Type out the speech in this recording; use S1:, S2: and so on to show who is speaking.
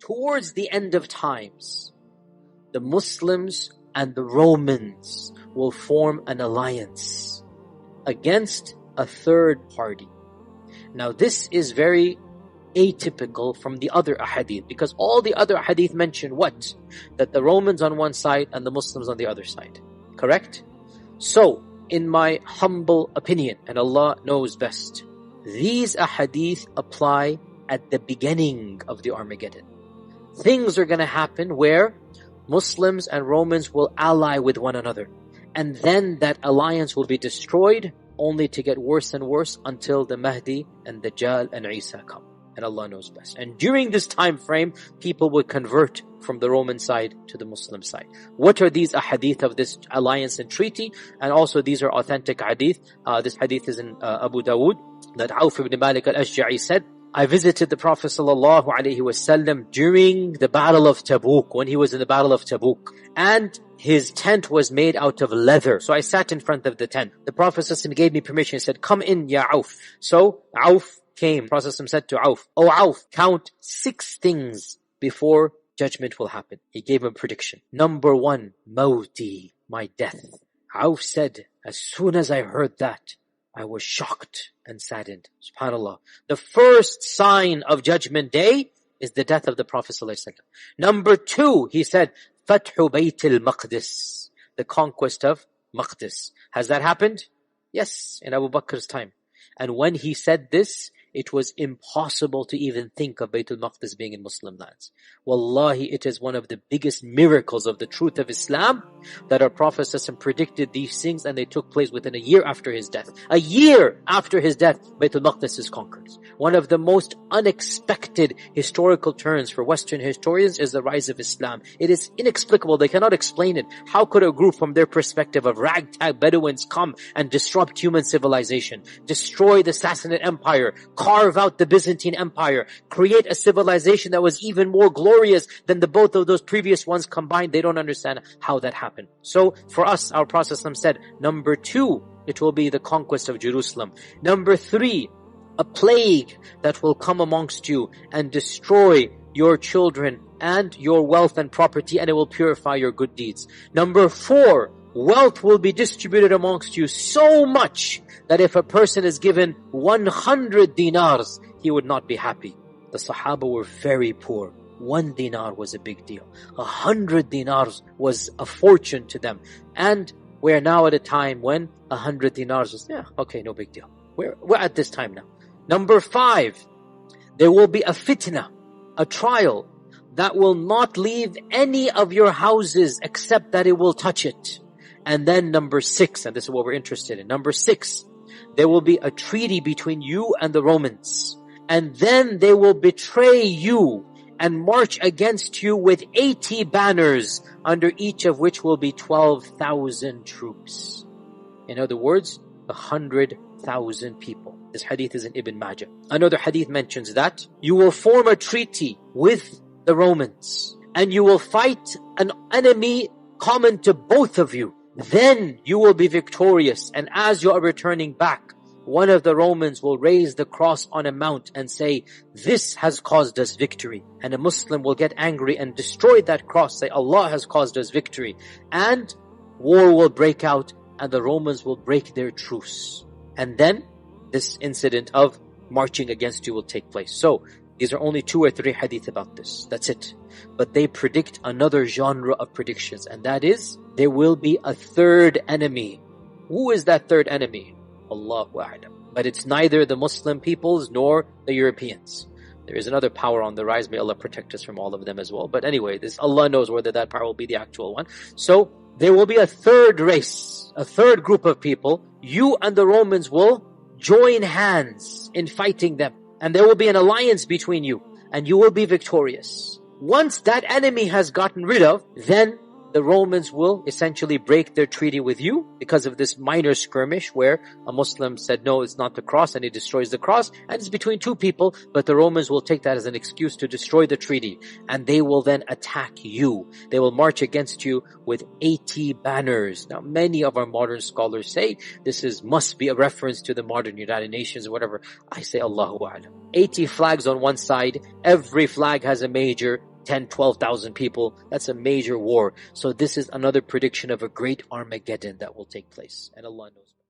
S1: towards the end of times, the Muslims and the Romans will form an alliance against a third party. Now this is very atypical from the other ahadith, because all the other ahadith mention what? That the Romans on one side and the Muslims on the other side. Correct? So, in my humble opinion, and Allah knows best, these ahadith apply at the beginning of the Armageddon. Things are going to happen where Muslims and Romans will ally with one another. And then that alliance will be destroyed, only to get worse and worse until the Mahdi and Dajjal and Isa come. And Allah knows best. And during this time frame, people would convert from the Roman side to the Muslim side. What are these ahadith of this alliance and treaty? And also these are authentic hadith. This hadith is in Abu Dawood, that Auf ibn Malik al-Ashja'i said, I visited the Prophet sallallahu alaihi wasallam during the Battle of Tabuk, when he was in the Battle of Tabuk. And his tent was made out of leather. So I sat in front of the tent. The Prophet sallallahu alaihi wasallam gave me permission. He said, come in, ya Auf. So Auf came. The Prophet sallallahu alaihi wasallam said to Auf, "O Auf, count 6 things before judgment will happen." He gave him a prediction. Number 1, Mawti, my death. Auf said, as soon as I heard that, I was shocked and saddened. SubhanAllah. The first sign of Judgment Day is the death of the Prophet ﷺ. Number 2, he said, Fathu Bayt al-Maqdis, the conquest of Maqdis. Has that happened? Yes, in Abu Bakr's time. And when he said this, it was impossible to even think of Bayt al-Maqdis being in Muslim lands. Wallahi, it is one of the biggest miracles of the truth of Islam that our Prophet ﷺ predicted these things, and they took place within a year after his death. A year after his death, Bayt al-Maqdis is conquered. One of the most unexpected historical turns for Western historians is the rise of Islam. It is inexplicable. They cannot explain it. How could a group from their perspective of ragtag Bedouins come and disrupt human civilization, destroy the Sassanid Empire, carve out the Byzantine Empire, create a civilization that was even more glorious than the both of those previous ones combined? They don't understand how that happened. So for us, our Prophet said, number 2, it will be the conquest of Jerusalem. Number 3, a plague that will come amongst you and destroy your children and your wealth and property, and it will purify your good deeds. Number 4, wealth will be distributed amongst you so much that if a person is given 100 dinars, he would not be happy. The Sahaba were very poor. 1 dinar was a big deal. 100 dinars was a fortune to them. And we're now at a time when 100 dinars was, okay, no big deal. We're at this time now. Number 5, there will be a fitna, a trial that will not leave any of your houses except that it will touch it. And then number 6, and this is what we're interested in. Number 6, there will be a treaty between you and the Romans. And then they will betray you and march against you with 80 banners, under each of which will be 12,000 troops. In other words, 100,000 people. This hadith is in Ibn Majah. Another hadith mentions that you will form a treaty with the Romans and you will fight an enemy common to both of you. Then you will be victorious, and as you are returning back, one of the Romans will raise the cross on a mount and say, this has caused us victory. And a Muslim will get angry and destroy that cross, say, Allah has caused us victory. And war will break out and the Romans will break their truce. And then this incident of marching against you will take place. So these are only 2 or 3 hadith about this. That's it. But they predict another genre of predictions, and that is, there will be a third enemy. Who is that third enemy? Allahu A'lam. But it's neither the Muslim peoples nor the Europeans. There is another power on the rise. May Allah protect us from all of them as well. But anyway, Allah knows whether that power will be the actual one. So there will be a third race, a third group of people. You and the Romans will join hands in fighting them. And there will be an alliance between you, and you will be victorious. Once that enemy has gotten rid of, then the Romans will essentially break their treaty with you because of this minor skirmish where a Muslim said, no, it's not the cross, and he destroys the cross, and it's between 2 people, but the Romans will take that as an excuse to destroy the treaty, and they will then attack you. They will march against you with 80 banners. Now, many of our modern scholars say this must be a reference to the modern United Nations or whatever. I say Allahu A'lam. 80 flags on one side, every flag has a major 10, 12,000 people. That's a major war. So this is another prediction of a great Armageddon that will take place. And Allah knows.